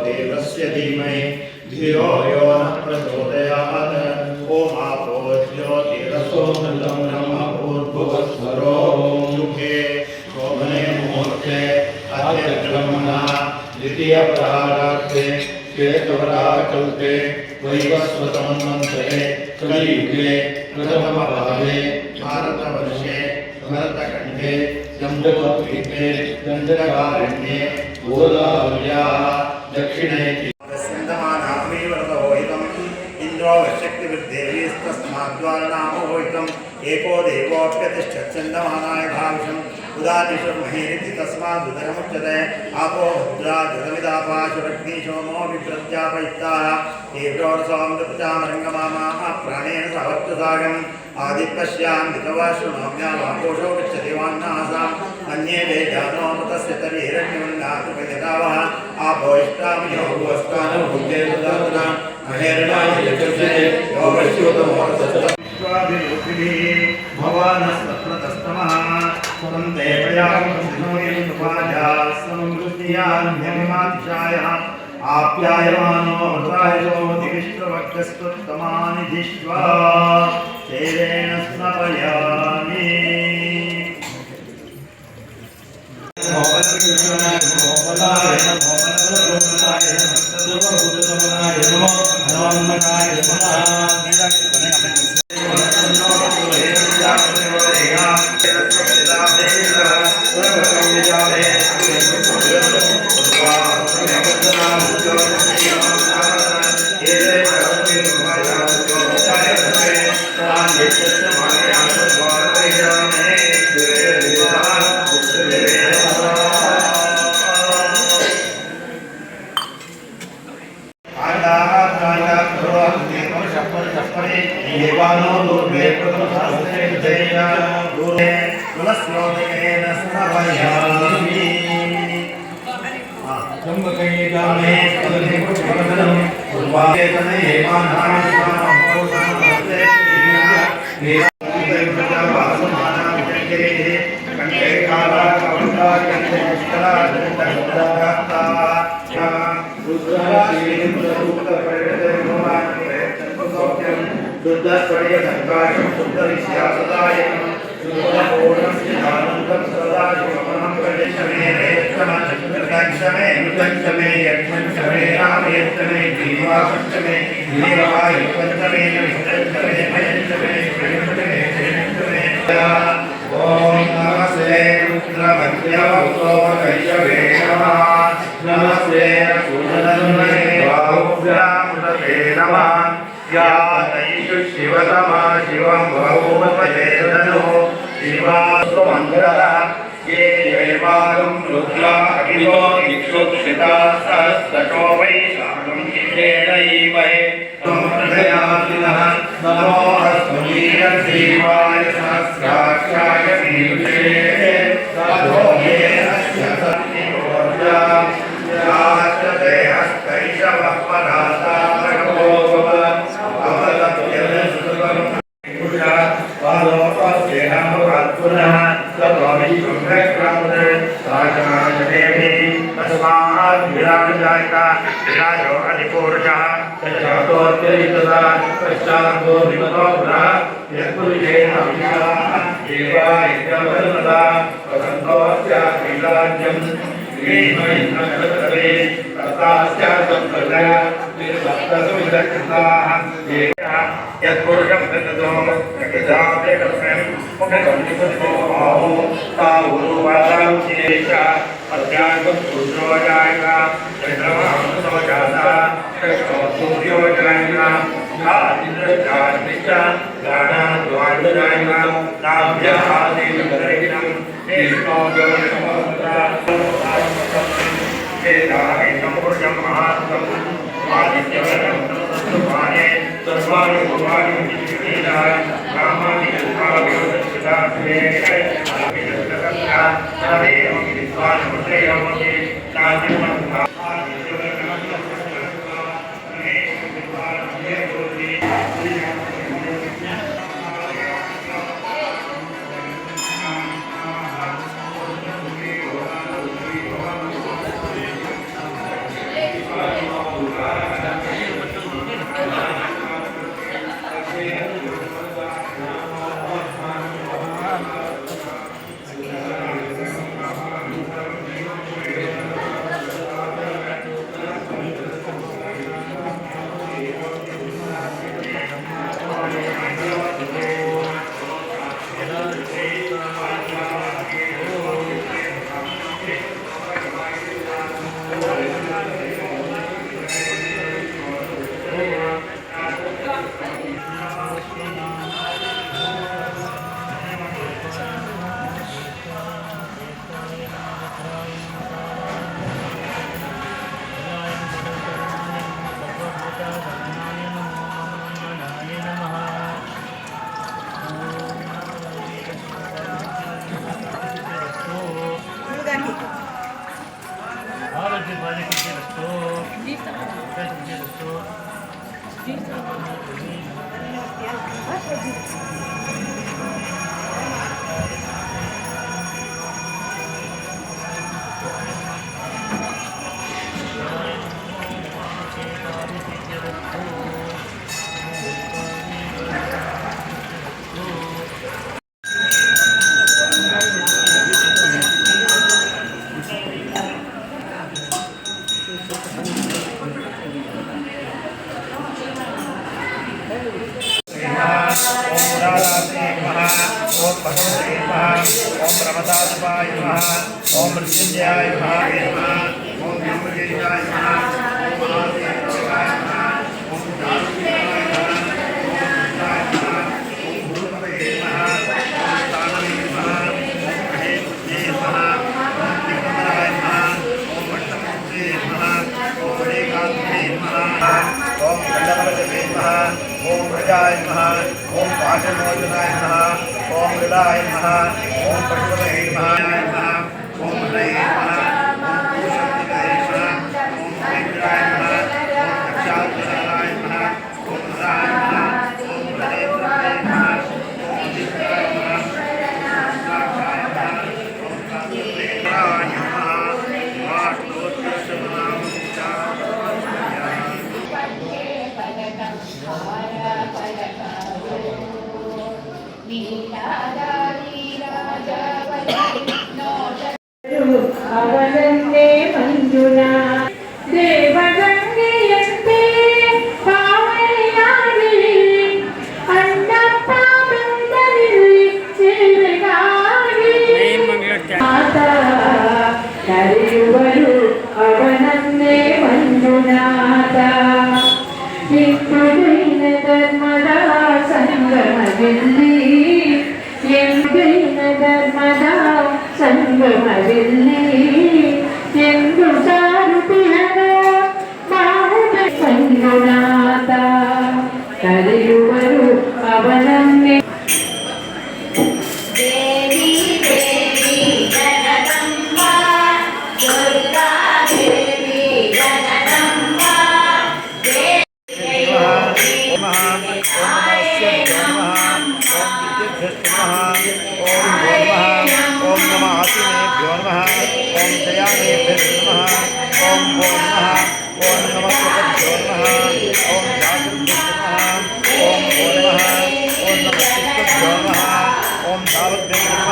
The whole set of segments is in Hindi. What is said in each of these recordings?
देवस्य धीमहि धियो यो न प्रचोदयात्। ओम आपो ज्योतिरसो मृतं ब्रह्म भूर्भुवस्वरो युगे शोभने मुहूर्ते अद्य ब्रह्मणः द्वितीय प्रहारार्थे श्वेतवराकल्पे वैवस्वतमन्वन्तरे कलियुगे प्रथमभागे भारतवर्षे भरतखण्डे जम्बूद्वीपे दण्डकारण्ये गोदावर्याः दक्षिणे इंद्रो शक्तिवृद्धेस्तस्माद्वारनामोहितम् एको देवोऽप्यतिष्ठच्छन्दमानाय भाविषम् उदातिषुर्महीरिति तस्मादुदरमुच्यते आपो भद्रा जगमिदापाशुरग्नि सोमो विप्रत्यापयिताः तीव्रोरसोऽमृतचामरङ्गमामाः प्राणेन सवर्तसागम् आदिपश्यां विधवा शृणोम्यामाकोशो गच्छति वान्नासाम् अन्ये वेदानोमतस्य तर्हिरण्यवन्नातुपयतावः आपो इष्टामियो भुवस्तानो भुङ्गे ददातुना महेरणाय यजते यो वश्योतमोरसत्त्वाभिरुद्धिभिः भवानस्तप्रतस्तमः स्वं देवयामुपा समृद्धियान्यमिमातिशायः आप्यायमानो वृतायो दिविष्टवक्षस्तुत्तमानि धिष्वा तेरेण स्नपयामि। ओम प्रमदाय नमः ओम मृत्युंजयाय नमः ओम ब्रह्मदेवाय नमः ओम महादेवाय नमः ओम दारुकाय नमः ओम भूतपते नमः ओम तानवे नमः ओम महेशे नमः ओम दिगंबराय नमः ओम वट्टपुत्रे नमः ओम रेखात्रे नमः ओम खंडमलते नमः ओम प्रजाय नमः ओम पाशमोचनाय नमः ओम हृदाय नमः ओम पशुपतये नमः ओम हृदये नमः ओम पूषणिकाय नमः ओम हरिद्राय नमः ओम दक्षाध्याय नमः ओम हराय नमः ओम हरेन्द्राय नमः ओम दिव्याय नमः ओम साक्षाय नमः ओम कात्याय नमः वाष्णोत्तरशतनाम ಅವನನ್ನೇ ಮಂಜುನಾ ದೇವಗಂಗೆಯಂತೆ ಪಾವನೆಯಾಗಿ ಅಣ್ಣಪ್ಪ ಬಂದರಲ್ಲಿ ಸೇವೆಗಾಗಿ ಮಾತ ಕರೆಯುವರು ಅವನನ್ನೇ ಮಂಜುನಾಥ ಹಿಂದೂ ಜೈನ ಧರ್ಮದ ಸಂಗಮದಲ್ಲಿ ಎಂದಿನ ಧರ್ಮದ ಸಂಗಮದಲ್ಲಿ ಎಂದು ಸಾರುತ್ತಿಹದ ಬಾಹುದ ಸಂಗುನಾಥ ಕರೆಯುವರು ಅವನನ್ನೇ ದೇವಿ ದೇವಿ ಜಗದಂಬ ದುರ್ಗಾ ದೇವಿ ಜಗದಂಬ ओम नमः आसिनेभ्यो नमः ओम दयानेभ्यो नमः ओम भो नमः ओम नमः सुभद्रो नमः ओम जागृभ्यो नमः ओम भो नमः ओम नमः सुभद्रो नमः ओम दावद्भ्यो नमः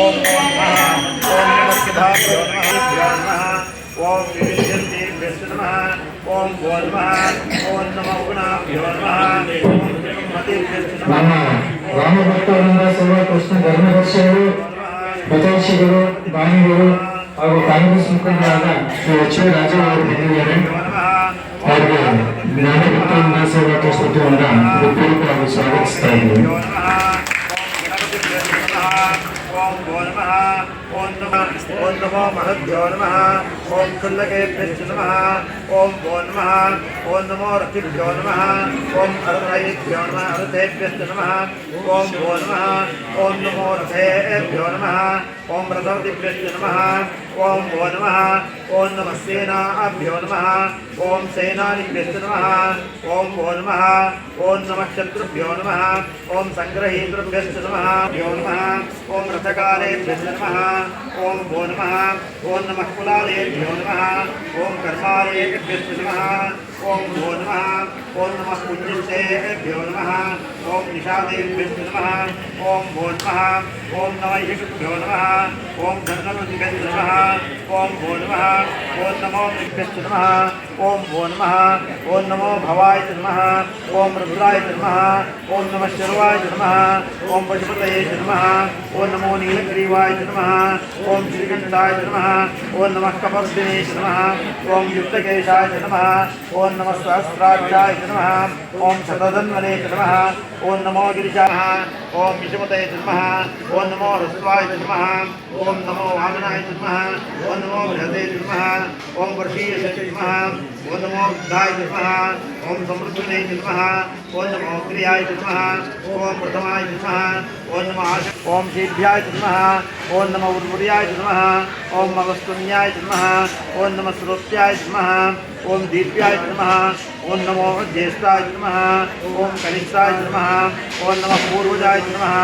ओम भो नमः ओम नमः सिद्धाभ्यो नमः ओम विविधेभ्यो नमः ओम भो नमः ओम नमः गुणाभ्यो नमः ओम ब्रह्मदेभ्यो नमः ರಾಮಭಕ್ತವೃಂದ ಸೇವಾ ಕೃಷ್ಣ ಧರ್ಮದರ್ಶಿಗಳು ಹಿತೈಷಿಗಳು ದಾನಿಗಳು ಹಾಗೂ ಕಾಂಗ್ರೆಸ್ ಮುಖಂಡರಾದ ಶ್ರೀ ಎಚ್ ವಿ ರಾಜು ಅವರು ಬಂದಿದ್ದಾರೆ. ಅವರಿಗೆ ಜ್ಞಾನಭಕ್ತವೃಂದ ಸೇವಾ ಟ್ರಸ್ಟ್ ವತಿಯಿಂದ ಹೃತ್ಪೂರ್ವಕವಾಗಿ ಸ್ವಾಗತಿಸ್ತಾ ಇದ್ದೀವಿ. ओम भो नमः ओम नमो महद्भ्यो नमः ओम खुल्लकेभ्यो नमः ओम भो नमः ओम नमो रथिभ्यो नमः ओम अरुणैभ्यो नमः अरुतेभ्यो नमः ओम भो नमः ओम नमो रथेभ्यो नमः ओम रथवतिभ्यो नमः ओम भो नमः ओम नमः सेनाभ्यो नमः ओम सेनानिभ्यो नमः ओम भो नमः ओम नमः शत्रुभ्यो नमः ओम संग्रहीतृभ्यो नमः भ्यो नमः ओम रथकालेभ्यो नमः ओम भो नमः ओम नमः कुलालेभ्यो नमः ओम कर्मालेभ्यो नमः ओम भो नमः ओम नमः पुण्यसेभ्यो नमः ओम निषादेभ्यो नमः ओम भो नमः ओम नमः यशुभ्यो नमः ओम धर्मवतिभ्यो नमः ओम भो नमः ओम नमो मृगभ्यो नमः ओम भो नमः ओम नमो भवाय नमः ओम रुद्राय नमः ओम नमः शर्वाय नमः ओम पशुपतये नमः ओम नमो नीलग्रीवाय नमः ओम श्रीकंठाय नमः ओम नमः कपर्दिने नमः ओम युक्तकेशाय नमः ओम नमः सहस्राक्षाय नमः ओम शतधन्वने नमः ओम नमो गिरिजाय ओम विषमतये नमः ओम नमो ह्रस्वाय नमः ओम नमो वामनाय नमः ओम नमो बृहदे नमः ओम वर्षीयसे नमः ओम नमो बुद्धाय नमः ओम समृद्धने नमः ओम नमो क्रियाय नमः ओम प्रथमाय नमः ओम नमः ओम शीभ्याय नमः ओम नमो उर्वऱ्याय नमः ओम मगस्तुन्याय नमः ओम नमः श्रोत्याय नमः ओम दीप्याय नमः ओम नमो ज्येष्ठाय नमः ओम कनिष्ठाय नमः ओम नमः पूर्वजाय नमः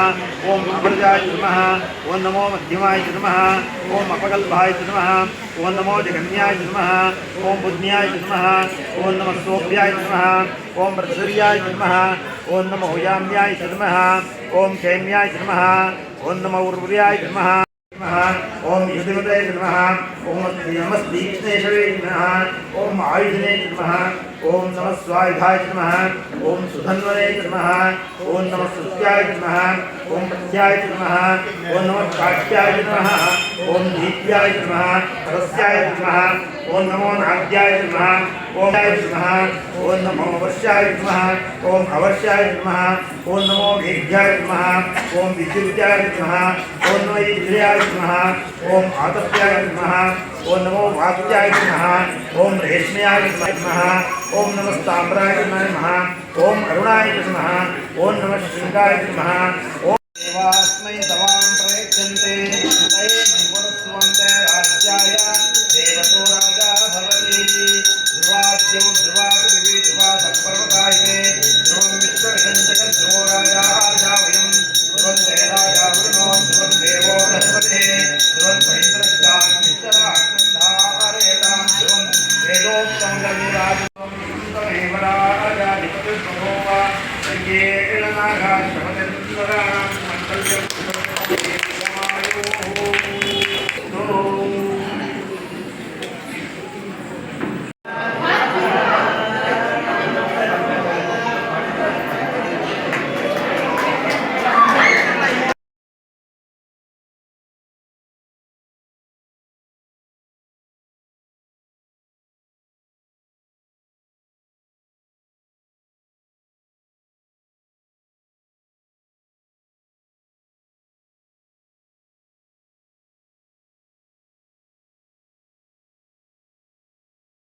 ओम अग्रजाय नमः ओम नमो मध्यमाय नमः ओम अपकल्पाय नमः ओम नमो जगन्याय नमः ओम बुद्ध्याय नमः ओम नमः सोभ्याय नमः ओम प्रसर्याय नमः ओम नमो याम्याय नमः ओम क्षेम्याय नमः ओम नमो उर्वर्याय नमः ओम युधिमते नमः ओम नमस्तीक्ष्णेशवे नमः ओम आयुधने नमः ओम नमः स्वायुधाय नमः ओम सुधन्वने नमः ओम नमः सुत्याय नमः ओम प्रत्याय नमः ओम नमः काट्याय नमः ओम दीप्याय नमः रस्याय नमः ओम नमो नाद्याय नमः ओम नमः ओम नमो वर्षाय नमः ओम अवर्षाय नमः ओम नमो मेघ्याय नमः ओम विद्युत्याय नमः ओम नमो इंद्रियाय नमः ओम आतप्याय नमः ओम नमो वाक्याय नमः ओम रेश्मयाय नमः ओम नमस्ताम्राय नमः ओम अरुणाय नमः ओम नमः शृंगाय नमः ओम देवास्मै तवां प्रयच्छन्ते तये पुरस्वन्ते राज्याय देवतो राजा भवति ध्रुवाद्यौ ध्रुवा पृथिवी ध्रुवा सपर्वतायिने ध्रुवं विश्वमिदं जगत् ध्रुवो राजा वयं ध्रुवन्ते राजा वरुणो ध्रुवं देवो बृहस्पतिः ध्रुवं महिन्द्रश्चाग्निश्चराग्निधारयतां ध्रुवं वेदोक्तं गविराजं तमेव राजाधिपतिर्भवो वा